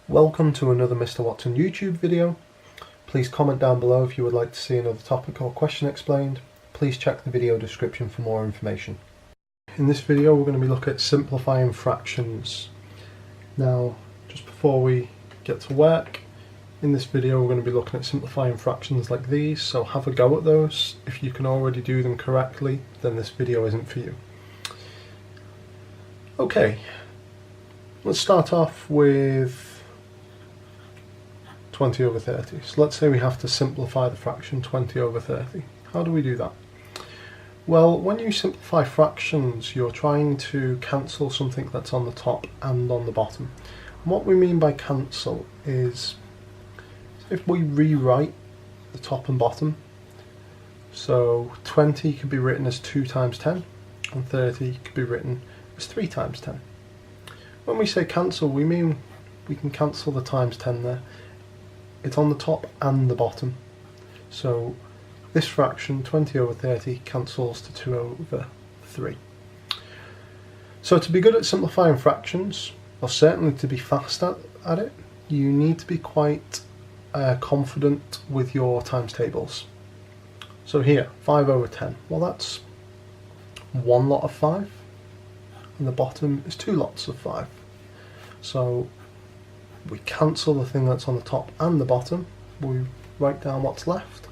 Welcome to another Mr. Watson YouTube video. Please comment down below if you would like to see another topic or question explained. Please check the video description for more information. In this video we're going to be looking at simplifying fractions. Now, just before we get to work, in this video we're going to be looking at simplifying fractions like these, so have a go at those. If you can already do them correctly, then this video isn't for you. Okay, let's start off with 20 over 30. So let's say we have to simplify the fraction 20 over 30. How do we do that? Well, when you simplify fractions, you're trying to cancel something that's on the top and on the bottom. And what we mean by cancel is if we rewrite the top and bottom, so 20 could be written as 2 times 10 and 30 could be written as 3 times 10. When we say cancel, we mean we can cancel the times 10 there. It's on the top and the bottom. So this fraction, 20 over 30, cancels to 2 over 3. So to be good at simplifying fractions, or certainly to be fast at it, you need to be quite confident with your times tables. So here, 5 over 10. Well, that's one lot of 5, and the bottom is 2 lots of 5. So we cancel the thing that's on the top and the bottom, we write down what's left.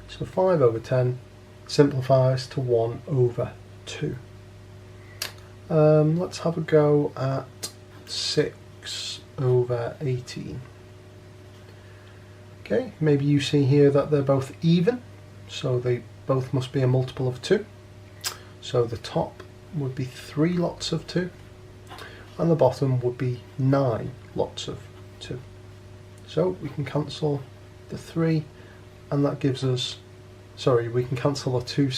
So 5 over 10 simplifies to 1 over 2. Let's have a go at 6 over 18. Okay, maybe you see here that they're both even, so they both must be a multiple of 2. So the top would be 3 lots of 2. And the bottom would be 9 lots of 2. So we can cancel the 3 and that gives us, we can cancel the 2,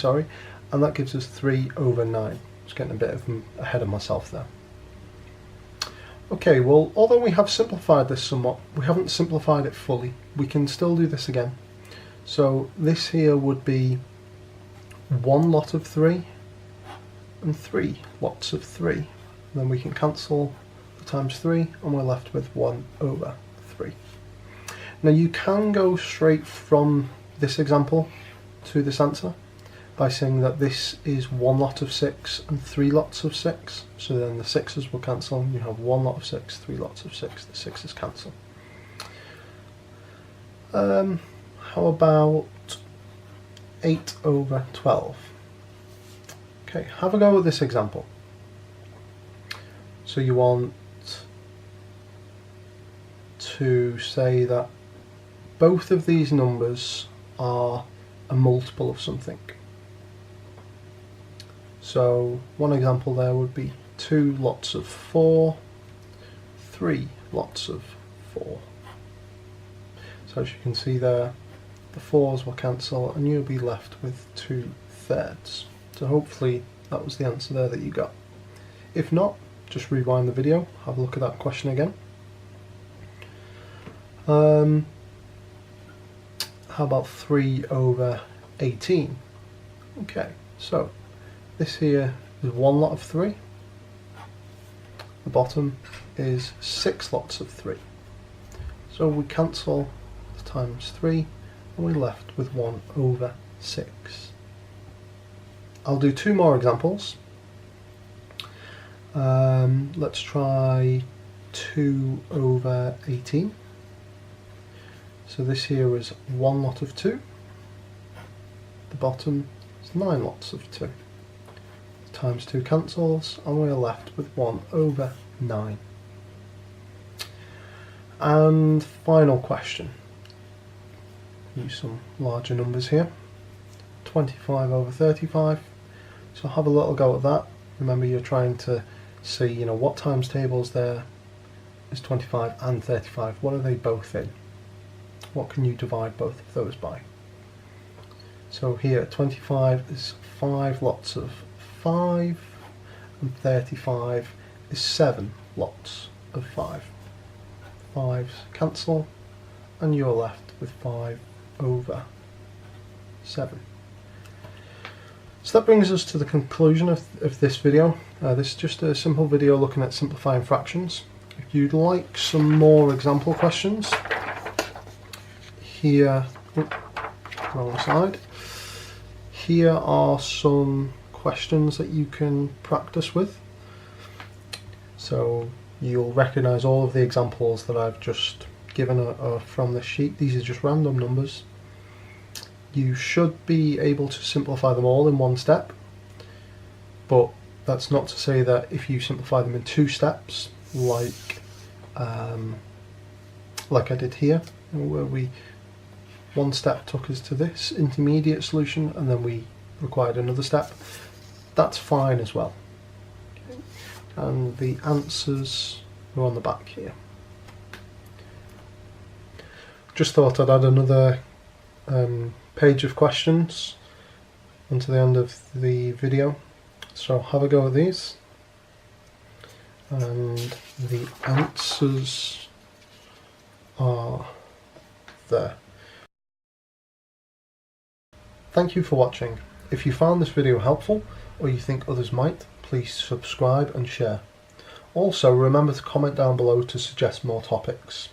and that gives us 3 over 9. I was getting a bit ahead of myself there. Okay, well, although we have simplified this somewhat, we haven't simplified it fully. We can still do this again. So this here would be 1 lot of 3 and 3 lots of 3. Then we can cancel the times 3 and we're left with 1 over 3. Now you can go straight from this example to this answer by saying that this is 1 lot of 6 and 3 lots of 6. So then the 6's will cancel and you have 1 lot of 6, 3 lots of 6, the 6's cancel. How about 8 over 12? Okay, have a go with this example. So you want to say that both of these numbers are a multiple of something. So one example there would be 2 lots of 4, 3 lots of 4. So as you can see there, the 4's will cancel and you'll be left with 2/3. So hopefully that was the answer there that you got. If not, just rewind the video, have a look at that question again. How about 3 over 18? Okay, so this here is 1 lot of 3. The bottom is 6 lots of 3. So we cancel the times 3 and we're left with 1 over 6. I'll do 2 more examples. Let's try 2 over 18. So this here is 1 lot of 2. The bottom is 9 lots of 2. Times 2 cancels and we're left with 1 over 9. And final question. Use some larger numbers here. 25 over 35. So have a little go at that. Remember, you're trying to see, what times tables there is 25 and 35. What are they both in? What can you divide both of those by? So here, 25 is 5 lots of 5, and 35 is 7 lots of 5. 5's cancel, and you're left with 5 over 7. So that brings us to the conclusion of this video. This is just a simple video looking at simplifying fractions. If you'd like some more example questions, here, wrong side, here are some questions that you can practice with. So you'll recognise all of the examples that I've just given are from this sheet. These are just random numbers. You should be able to simplify them all in one step, but that's not to say that if you simplify them in 2 steps, like I did here, where one step took us to this intermediate solution and then we required another step, that's fine as well. Okay. And the answers are on the back here. Just thought I'd add another page of questions onto the end of the video. So have a go at these. And the answers are there. Thank you for watching. If you found this video helpful, or you think others might, please subscribe and share. Also, remember to comment down below to suggest more topics.